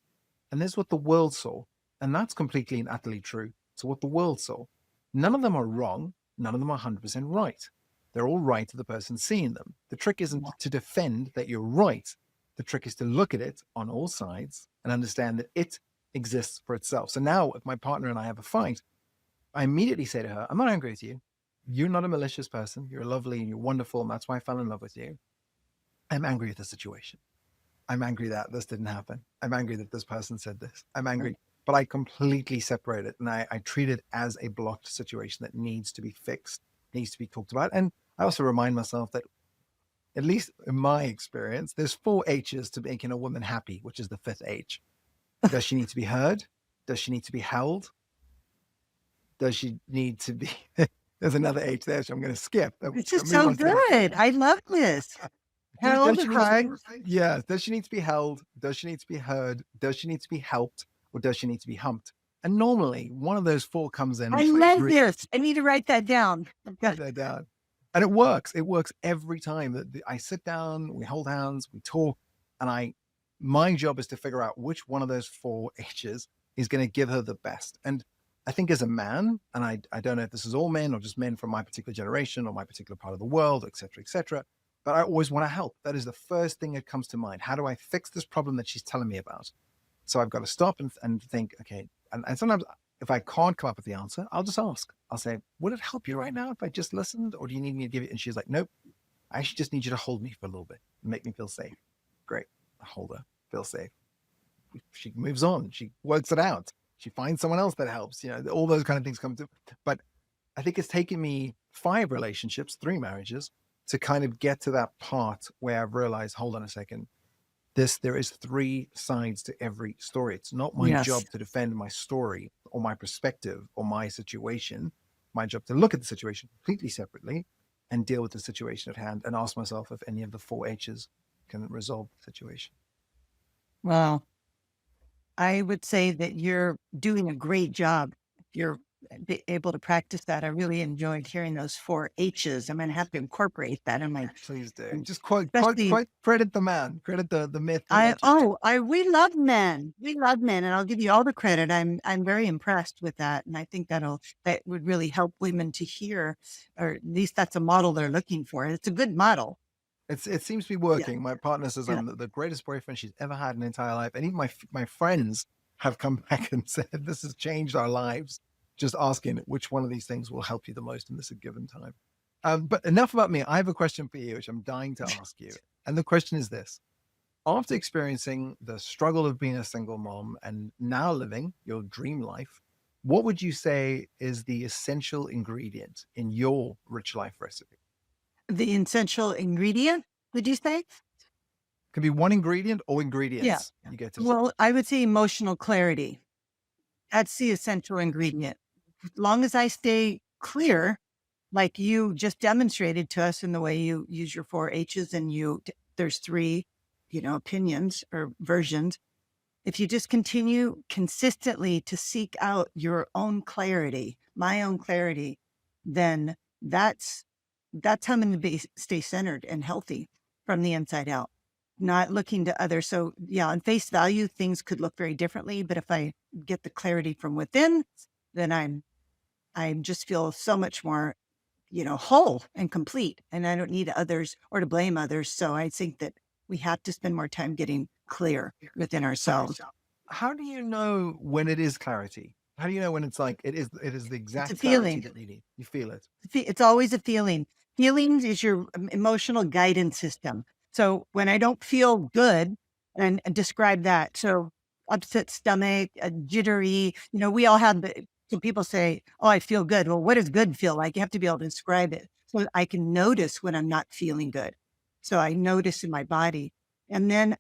Speaker 1: And there's what the world saw. And that's completely and utterly true to what the world saw. None of them are wrong. None of them are 100% right. They're all right to the person seeing them. The trick isn't to defend that you're right. The trick is to look at it on all sides and understand that it exists for itself. So now, if my partner and I have a fight, I immediately say to her, I'm not angry with you. You're not a malicious person. You're lovely and you're wonderful. And that's why I fell in love with you. I'm angry with the situation. I'm angry that this didn't happen. I'm angry that this person said this. I'm angry. But I completely separate it and I treat it as a blocked situation that needs to be fixed, needs to be talked about. And I also remind myself that, at least in my experience, there's 4 H's to making a woman happy, which is the 5th H. Does she need to be heard? Does she need to be held? Does she need to be, there's another H there, so I'm going to skip.
Speaker 2: This is so good. I love this. Held and hugged.
Speaker 1: Yeah. Does she need to be held? Does she need to be heard? Does she need to be helped? Or does she need to be humped? And normally one of those 4 comes in.
Speaker 2: I love this. I need to write that down.
Speaker 1: Write that down. And it works. It works every time that I sit down, we hold hands, we talk, and my job is to figure out which one of those 4 H's is going to give her the best. And I think as a man, and I don't know if this is all men or just men from my particular generation or my particular part of the world, et cetera, but I always want to help. That is the first thing that comes to mind. How do I fix this problem that she's telling me about? So I've got to stop and think, okay. And sometimes if I can't come up with the answer, I'll just ask. I'll say, would it help you right now if I just listened? Or do you need me to give it? And she's like, nope, I actually just need you to hold me for a little bit and make me feel safe. Great. I hold her, feel safe. She moves on. She works it out. She finds someone else that helps. All those kind of things come to. But I think it's taken me 5 relationships, 3 marriages, to kind of get to that part where I've realized, hold on a second, there is 3 sides to every story. It's not my job to defend my story or my perspective or my situation. My job to look at the situation completely separately and deal with the situation at hand and ask myself if any of the 4 H's can resolve the situation.
Speaker 2: Wow. I would say that you're doing a great job. You're able to practice that. I really enjoyed hearing those 4 H's. I'm going to have to incorporate that in my.
Speaker 1: Please do. Just quite credit the man, credit the myth.
Speaker 2: We love men. We love men, and I'll give you all the credit. I'm very impressed with that, and I think that would really help women to hear, or at least that's a model they're looking for. It's a good model.
Speaker 1: It seems to be working. Yeah. My partner says I'm the greatest boyfriend she's ever had in her entire life. And even my friends have come back and said, this has changed our lives. Just asking which one of these things will help you the most in this given time. But enough about me. I have a question for you, which I'm dying to ask you. And the question is this. After experiencing the struggle of being a single mom and now living your dream life, what would you say is the essential ingredient in your rich life recipe?
Speaker 2: The essential ingredient, would you say?
Speaker 1: Could be one ingredient or ingredients.
Speaker 2: Yeah.
Speaker 1: You get to
Speaker 2: Well, I would say emotional clarity. That's the essential ingredient. As long as I stay clear, like you just demonstrated to us in the way you use your 4 H's and there's 3, opinions or versions. If you just continue consistently to seek out your own clarity, my own clarity, then that's how I'm going to stay centered and healthy from the inside out, not looking to others. So on face value, things could look very differently, but if I get the clarity from within, then I just feel so much more, whole and complete, and I don't need others or to blame others. So I think that we have to spend more time getting clear within ourselves.
Speaker 1: How do you know when it is clarity? How do you know when it's like it is the exact
Speaker 2: feeling
Speaker 1: that you need? You feel it.
Speaker 2: It's always a feeling. Feelings is your emotional guidance system. So when I don't feel good, and describe that. So upset stomach, jittery, we all have so people say, oh, I feel good. Well, what does good feel like? You have to be able to describe it. So I can notice when I'm not feeling good. So I notice in my body. And then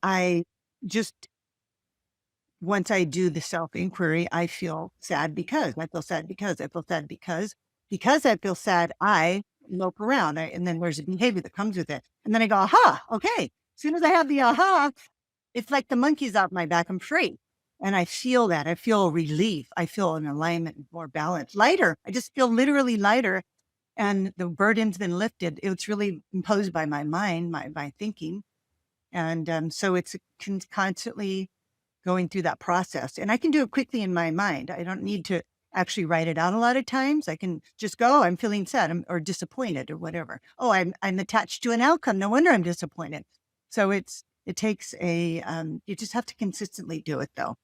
Speaker 2: once I do the self-inquiry, I feel sad because I feel sad because I feel sad because I feel sad, I mope around. And then there's a behavior that comes with it. And then I go, aha, okay. As soon as I have the aha, it's like the monkey's off my back. I'm free. And I feel that. I feel relief. I feel an alignment, more balance, lighter. I just feel literally lighter. And the burden's been lifted. It's really imposed by my mind, my thinking. And so it's constantly going through that process. And I can do it quickly in my mind. I don't need to actually write it out a lot of times. I can just go, I'm feeling sad or disappointed or whatever. Oh, I'm attached to an outcome. No wonder I'm disappointed. So it takes you just have to consistently do it though.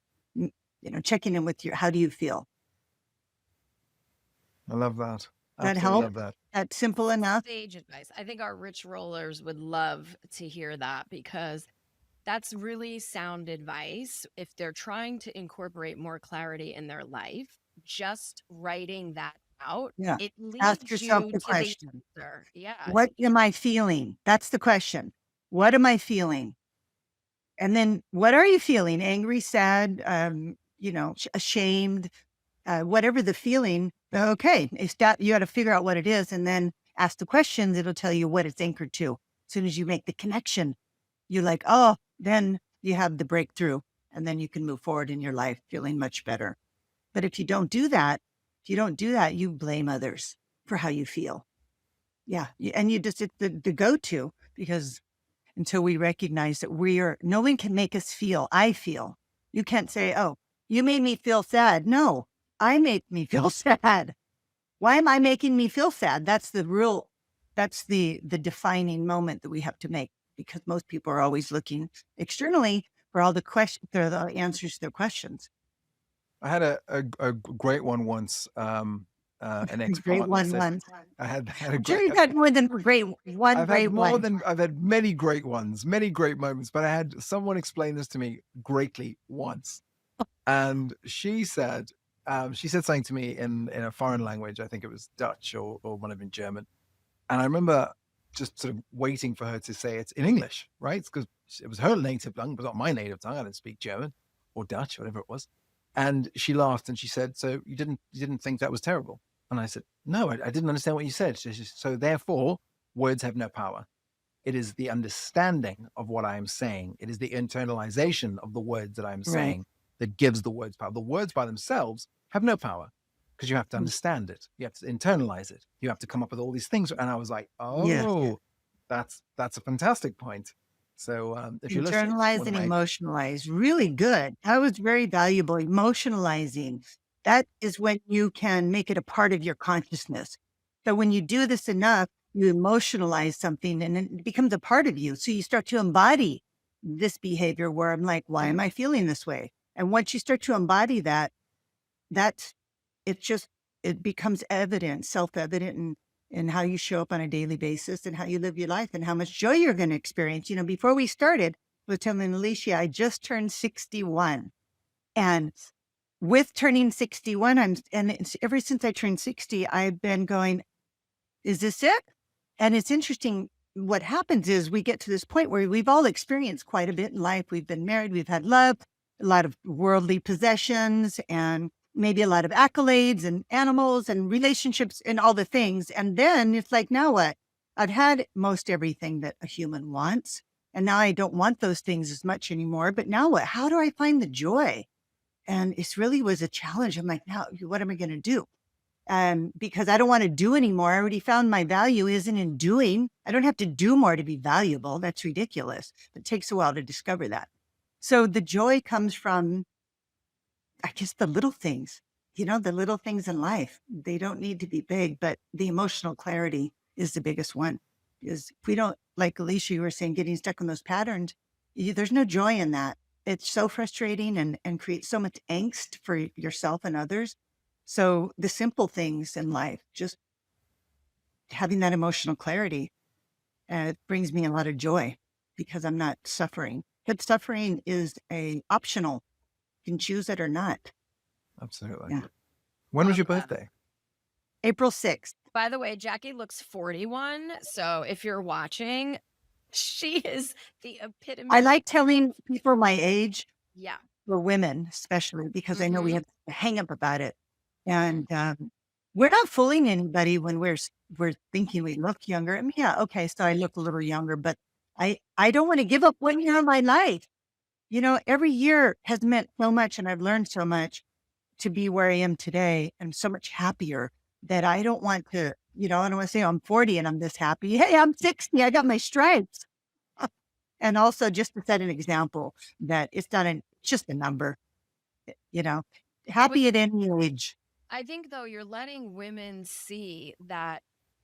Speaker 2: Checking in with how do you feel?
Speaker 1: I love that.
Speaker 2: That
Speaker 1: Absolutely
Speaker 2: help?
Speaker 1: love that.
Speaker 2: That's simple enough.
Speaker 3: Sage advice. I think our rich rollers would love to hear that because that's really sound advice. If they're trying to incorporate more clarity in their life, just writing that out,
Speaker 2: Yeah.
Speaker 3: it
Speaker 2: Ask
Speaker 3: leads
Speaker 2: yourself
Speaker 3: you
Speaker 2: the
Speaker 3: to the
Speaker 2: question.
Speaker 3: answer. Yeah.
Speaker 2: What am I feeling? That's the question. What am I feeling? And then what are you feeling? Angry, sad, ashamed, whatever the feeling. Okay. You got to figure out what it is and then ask the questions. It'll tell you what it's anchored to. As soon as you make the connection, you're like, oh, then you have the breakthrough and then you can move forward in your life feeling much better. But if you don't do that, you blame others for how you feel. Yeah. And it's the go-to because until we recognize that no one can make us feel, I feel. You can't say, oh, you made me feel sad. No, I made me feel sad. Why am I making me feel sad? That's the defining moment that we have to make because most people are always looking externally for all the answers to their questions.
Speaker 1: I had a great one once. An
Speaker 2: Great
Speaker 1: ex-partner
Speaker 2: one
Speaker 1: said,
Speaker 2: once.
Speaker 1: I had a
Speaker 2: I'm sure
Speaker 1: great,
Speaker 2: you've had more than one great one.
Speaker 1: I've had many great ones, many great moments, but I had someone explain this to me greatly once. And she said something to me in a foreign language. I think it was Dutch or might have been German. And I remember just sort of waiting for her to say it in English, right? Because it was her native tongue, but not my native tongue. I didn't speak German or Dutch, whatever it was. And she laughed and she said, "So you didn't think that was terrible?" And I said, "No, I didn't understand what you said." She said, "So therefore, words have no power. It is the understanding of what I am saying. It is the internalization of the words that I'm
Speaker 2: Right.
Speaker 1: saying that gives the words power. The words by themselves have no power because you have to understand it. You have to internalize it. You have to come up with all these things." And I was like,
Speaker 2: Yeah.
Speaker 1: "Oh, that's a fantastic point." So if you're listening,
Speaker 2: Internalize
Speaker 1: one of
Speaker 2: and
Speaker 1: my
Speaker 2: emotionalize. Really good. That was very valuable. Emotionalizing. That is when you can make it a part of your consciousness. So when you do this enough, you emotionalize something and it becomes a part of you. So you start to embody this behavior where I'm like, why am I feeling this way? And once you start to embody that, that's it becomes evident, self-evident in how you show up on a daily basis and how you live your life and how much joy you're going to experience. Before we started, I was telling Alicia, I just turned 61. And with turning 61, ever since I turned 60, I've been going, is this it? And it's interesting. What happens is we get to this point where we've all experienced quite a bit in life. We've been married, we've had love, a lot of worldly possessions, and maybe a lot of accolades and animals and relationships and all the things. And then it's like, now what? I've had most everything that a human wants. And now I don't want those things as much anymore. But now what? How do I find the joy? And it really was a challenge. I'm like, now what am I going to do? Because I don't want to do anymore. I already found my value isn't in doing. I don't have to do more to be valuable. That's ridiculous. It takes a while to discover that. So the joy comes from, I guess, the little things, the little things in life. They don't need to be big, but the emotional clarity is the biggest one. Is if we don't, like Alicia, you were saying, getting stuck in those patterns, there's no joy in that. It's so frustrating and creates so much angst for yourself and others. So the simple things in life, just having that emotional clarity, it brings me a lot of joy because I'm not suffering. But suffering is optional. You can choose it or not.
Speaker 1: absolutely.
Speaker 2: Yeah.
Speaker 1: When was
Speaker 3: Love
Speaker 1: your
Speaker 3: that.
Speaker 1: birthday?
Speaker 2: April 6th.
Speaker 3: By the way, Jackie looks 41. So if you're watching, she is the epitome.
Speaker 2: I like telling people my age,
Speaker 3: Yeah.
Speaker 2: for women especially, because I know we
Speaker 3: Mhm.
Speaker 2: have a hang up about it. And we're not fooling anybody when we're thinking we look younger. I mean, yeah, okay, so I look a little younger, but I don't want to give up 1 year of my life. Every year has meant so much and I've learned so much to be where I am today. I'm so much happier that I don't want to, I don't want to say I'm 40 and I'm this happy. Hey, I'm 60. I got my stripes. And also just to set an example that it's just a number, you know, happy at any age.
Speaker 3: I think though you're letting women see that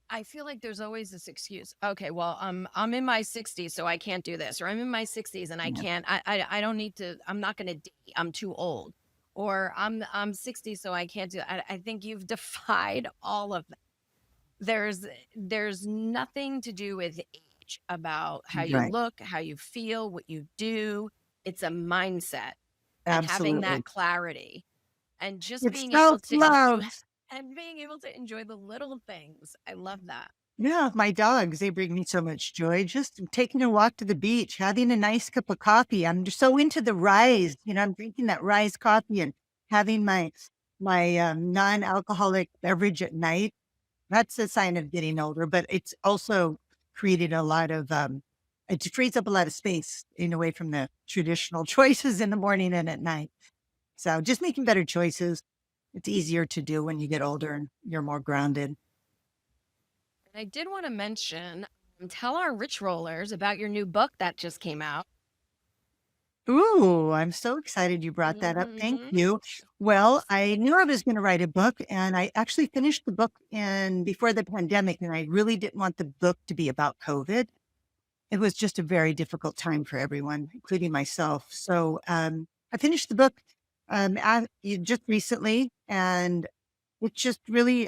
Speaker 3: I feel like there's always this excuse. Okay, well, I'm in my 60s, so I can't do this, or I'm in my 60s and I
Speaker 2: Yeah.
Speaker 3: can't. I don't need to. I'm not going to date. I'm too old, or I'm 60, so I can't do. I think you've defied all of that. There's nothing to do with age about how you
Speaker 2: Right.
Speaker 3: look, how you feel, what you do. It's a mindset and having
Speaker 2: Absolutely.
Speaker 3: that clarity and just
Speaker 2: It's
Speaker 3: being able to enjoy
Speaker 2: self-love.
Speaker 3: and being able to enjoy the little things. I love that.
Speaker 2: Yeah, my dogs, they bring me so much joy. Just taking a walk to the beach, having a nice cup of coffee. I'm just so into the rise. I'm drinking that rise coffee and having my non-alcoholic beverage at night. That's a sign of getting older, but it's also created a lot of it frees up a lot of space in away from the traditional choices in the morning and at night. So just making better choices. It's easier to do when you get older and you're more grounded.
Speaker 3: And I did want to mention, tell our rich rollers about your new book that just came out.
Speaker 2: Ooh, I'm so excited you brought that up. Thank
Speaker 3: Mhm.
Speaker 2: you. Well, I knew I was going to write a book, and I actually finished the book in before the pandemic, and I really didn't want the book to be about COVID. It was just a very difficult time for everyone, including myself. So I finished the book just recently, and it's just really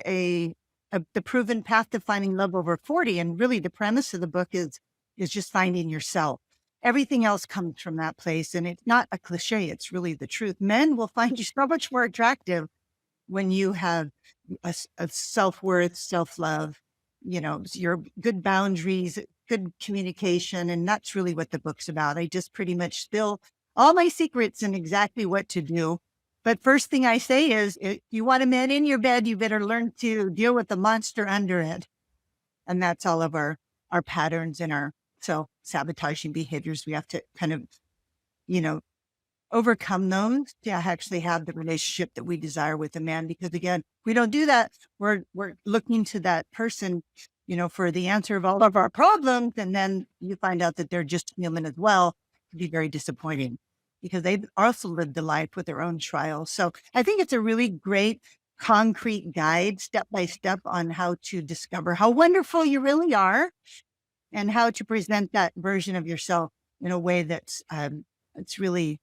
Speaker 2: the proven path to finding love over 40. And really the premise of the book is just finding yourself. Everything else comes from that place. And it's not a cliche, it's really the truth. Men will find you so much more attractive when you have a self-worth, self-love, your good boundaries, good communication. And that's really what the book's about. I just pretty much spill all my secrets and exactly what to do. But first thing I say is, if you want a man in your bed, you better learn to deal with the monster under it. And that's all of our patterns and our self-sabotaging behaviors. We have to kind of, you know, overcome those to actually have the relationship that we desire with a man. Because again, we don't do that. We're looking to that person, for the answer of all of our problems. And then you find out that they're just human as well. It can be very disappointing because they've also lived the life with their own trials. So I think it's a really great concrete guide, step by step, on how to discover how wonderful you really are and how to present that version of yourself in a way it's really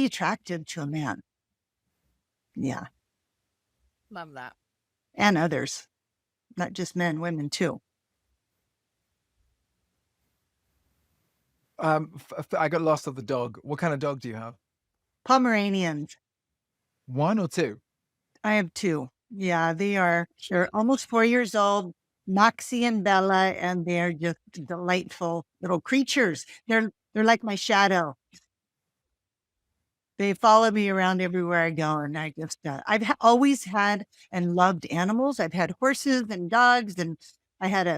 Speaker 2: attractive to a man. Yeah.
Speaker 3: Love that.
Speaker 2: And others, not just men, women too.
Speaker 1: I got lost of the dog. What kind of dog do you have?
Speaker 2: Pomeranians.
Speaker 1: One or two?
Speaker 2: I have two. Yeah, they're almost 4 years old, Moxie and Bella, and they're just delightful little creatures. They're like my shadow. They follow me around everywhere I go. And I just, always had and loved animals. I've had horses and dogs, and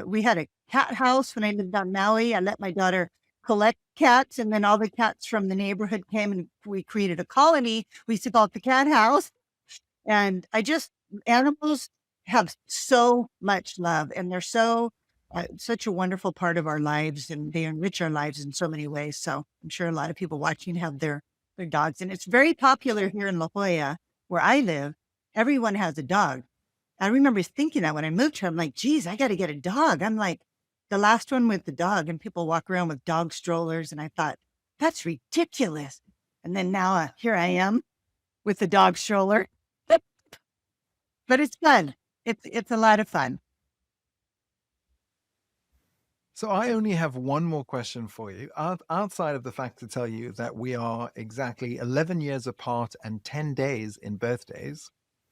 Speaker 2: we had a cat house when I lived on Maui. I let my daughter collect cats, and then all the cats from the neighborhood came and we created a colony. We used to call it the cat house. And animals have so much love, and they're such a wonderful part of our lives, and they enrich our lives in so many ways. So I'm sure a lot of people watching have their dogs, and it's very popular here in La Jolla where I live. Everyone has a dog. I remember thinking that when I moved here, I'm like, geez, I got to get a dog. I'm like the last one with the dog, and people walk around with dog strollers. And I thought, that's ridiculous. And then now here I am with the dog stroller. But it's fun. It's a lot of fun.
Speaker 1: So I only have one more question for you, outside of the fact to tell you that we are exactly 11 years apart and 10 days in birthdays,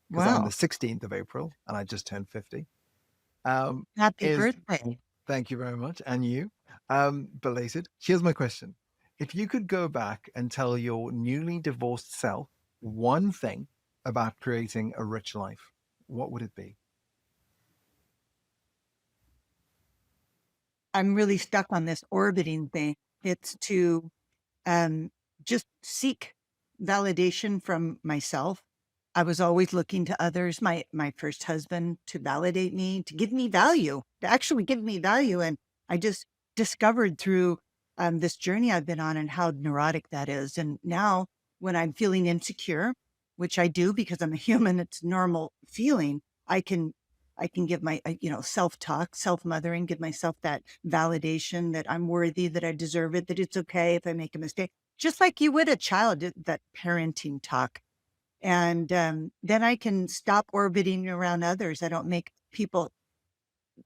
Speaker 1: because I'm the
Speaker 2: Wow.
Speaker 1: 16th of April and I just turned 50. Um,
Speaker 2: Happy
Speaker 1: is
Speaker 2: birthday.
Speaker 1: Thank you very much. And you, belated. Here's my question. If you could go back and tell your newly divorced self one thing about creating a rich life, what would it be?
Speaker 2: I'm really stuck on this orbiting thing. It's to just seek validation from myself. I was always looking to others, my first husband, to validate me, to give me value, to actually give me value. And I just discovered through this journey I've been on and how neurotic that is. And now when I'm feeling insecure, which I do because I'm a human, it's normal feeling. I can give my, self-talk, self-mothering, give myself that validation that I'm worthy, that I deserve it, that it's okay if I make a mistake, just like you would a child, that parenting talk. And then I can stop orbiting around others. I don't make people,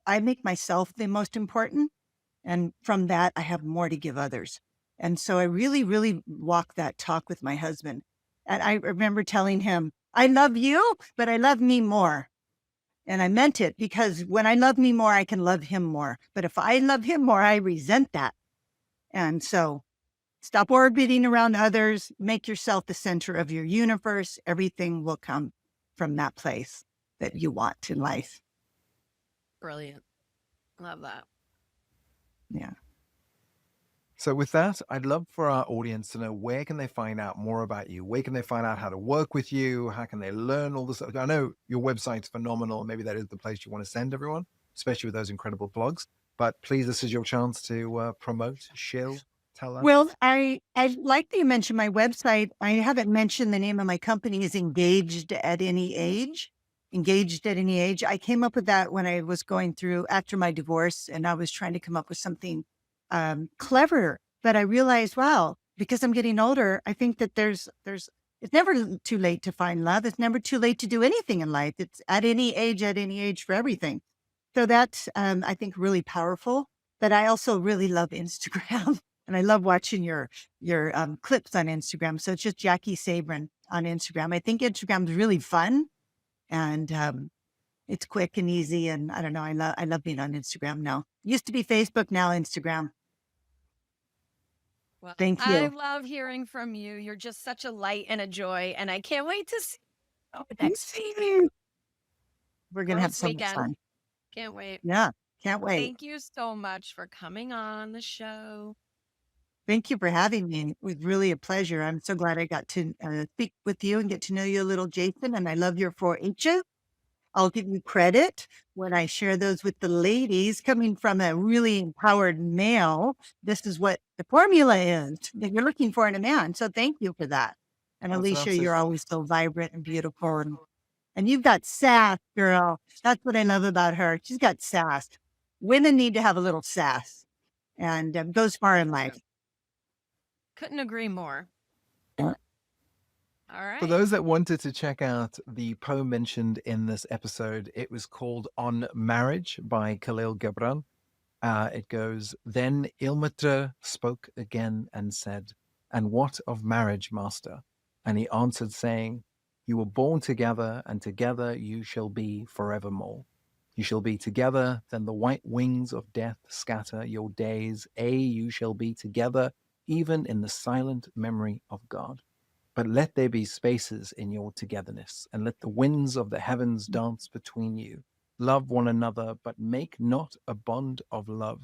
Speaker 2: I make myself the most important. And from that, I have more to give others. And so I really, really walk that talk with my husband. And I remember telling him, I love you, but I love me more. And I meant it because when I love me more, I can love him more. But if I love him more, I resent that. And so stop orbiting around others, make yourself the center of your universe. Everything will come from that place that you want in life.
Speaker 3: Brilliant. Love that.
Speaker 2: Yeah.
Speaker 1: So with that, I'd love for our audience to know, where can they find out more about you? Where can they find out how to work with you? How can they learn all this? I know your website's phenomenal. Maybe that is the place you want to send everyone, especially with those incredible blogs. But please, this is your chance to promote, share, tell us.
Speaker 2: Well, I like that you mentioned my website. I haven't mentioned the name of my company is Engaged at Any Age. Engaged at Any Age. I came up with that when I was going through after my divorce, and I was trying to come up with something clever. But I realized, wow, because I'm getting older, I think that there's it's never too late to find love. It's never too late to do anything in life. It's at any age for everything. So that's I think really powerful. But I also really love Instagram. And I love watching your clips on Instagram. So it's just Jaki Sabourin on Instagram. I think Instagram's really fun, and it's quick and easy. And I don't know, I love being on Instagram now. Used to be Facebook, now Instagram.
Speaker 3: Well,
Speaker 2: Thank
Speaker 3: I
Speaker 2: you.
Speaker 3: love hearing from you. You're just such a light and a joy, and I can't wait to see you next week.
Speaker 2: We're gonna have
Speaker 3: Girls'
Speaker 2: so much
Speaker 3: weekend.
Speaker 2: fun.
Speaker 3: Can't wait.
Speaker 2: Yeah, can't wait.
Speaker 3: Thank you so much for coming on the show.
Speaker 2: Thank you for having me. It was really a pleasure. I'm so glad I got to speak with you and get to know you a little, Jason. And I love your 4-H's. I'll give you credit when I share those with the ladies. Coming from a really empowered male, this is what the formula is that you're looking for in a man. So thank you for that. And
Speaker 1: That's an
Speaker 2: Alicia,
Speaker 1: absolute-
Speaker 2: you're always so vibrant and beautiful. And you've got sass, girl. That's what I love about her. She's got sass. Women need to have a little sass, and goes far in life.
Speaker 3: Couldn't agree more.
Speaker 2: Yeah.
Speaker 3: All right.
Speaker 1: For those that wanted to check out the poem mentioned in this episode, it was called On Marriage by Khalil Gibran. It goes, Then Ilmatra spoke again and said, And what of marriage, master? And he answered, saying, You were born together, and together you shall be forevermore. You shall be together, then the white wings of death scatter your days. You shall be together, even in the silent memory of God. But let there be spaces in your togetherness, and let the winds of the heavens dance between you. Love one another, but make not a bond of love.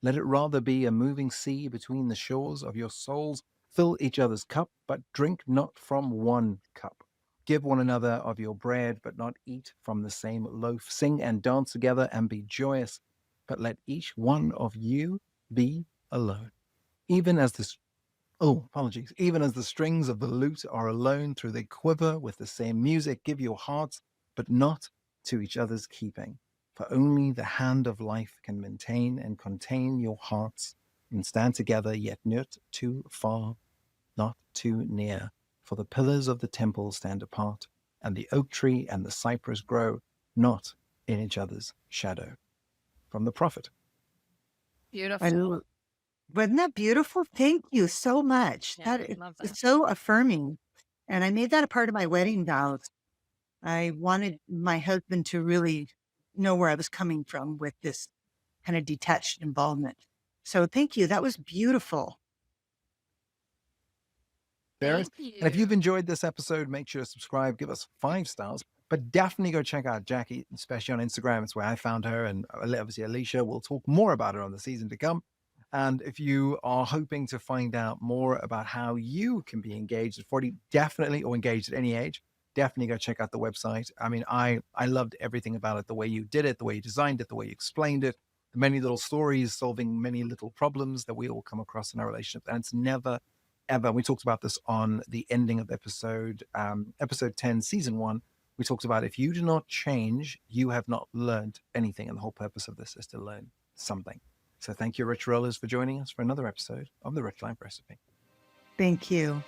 Speaker 1: Let it rather be a moving sea between the shores of your souls. Fill each other's cup, but drink not from one cup. Give one another of your bread, but not eat from the same loaf. Sing and dance together and be joyous, but let each one of you be alone. Even as the apologies. Even as the strings of the lute are alone through they quiver with the same music, give your hearts, but not to each other's keeping. For only the hand of life can maintain and contain your hearts and stand together, yet not too far, not too near. For the pillars of the temple stand apart, and the oak tree and the cypress grow not in each other's shadow. From the prophet.
Speaker 3: Beautiful.
Speaker 2: Wasn't that beautiful? Thank you so much.
Speaker 3: Yeah,
Speaker 2: That
Speaker 3: love that.
Speaker 2: it's so affirming. And I made that a part of my wedding vows. I wanted my husband to really know where I was coming from with this kind of detached involvement. So thank you. That was beautiful.
Speaker 1: There it is.
Speaker 3: Thank
Speaker 1: And if you've
Speaker 3: you.
Speaker 1: enjoyed this episode, make sure to subscribe, give us 5 stars, but definitely go check out Jaki, especially on Instagram. It's where I found her, and obviously Alicia. We'll talk more about her on the season to come. And if you are hoping to find out more about how you can be engaged at 40, definitely, or engaged at any age, definitely go check out the website. I mean, I loved everything about it, the way you did it, the way you designed it, the way you explained it, the many little stories solving many little problems that we all come across in our relationship. And it's never ever. We talked about this on the ending of episode 10, season 1. We talked about if you do not change, you have not learned anything. And the whole purpose of this is to learn something. So thank you, Rich Rollers, for joining us for another episode of The Rich Life Recipe.
Speaker 2: Thank you.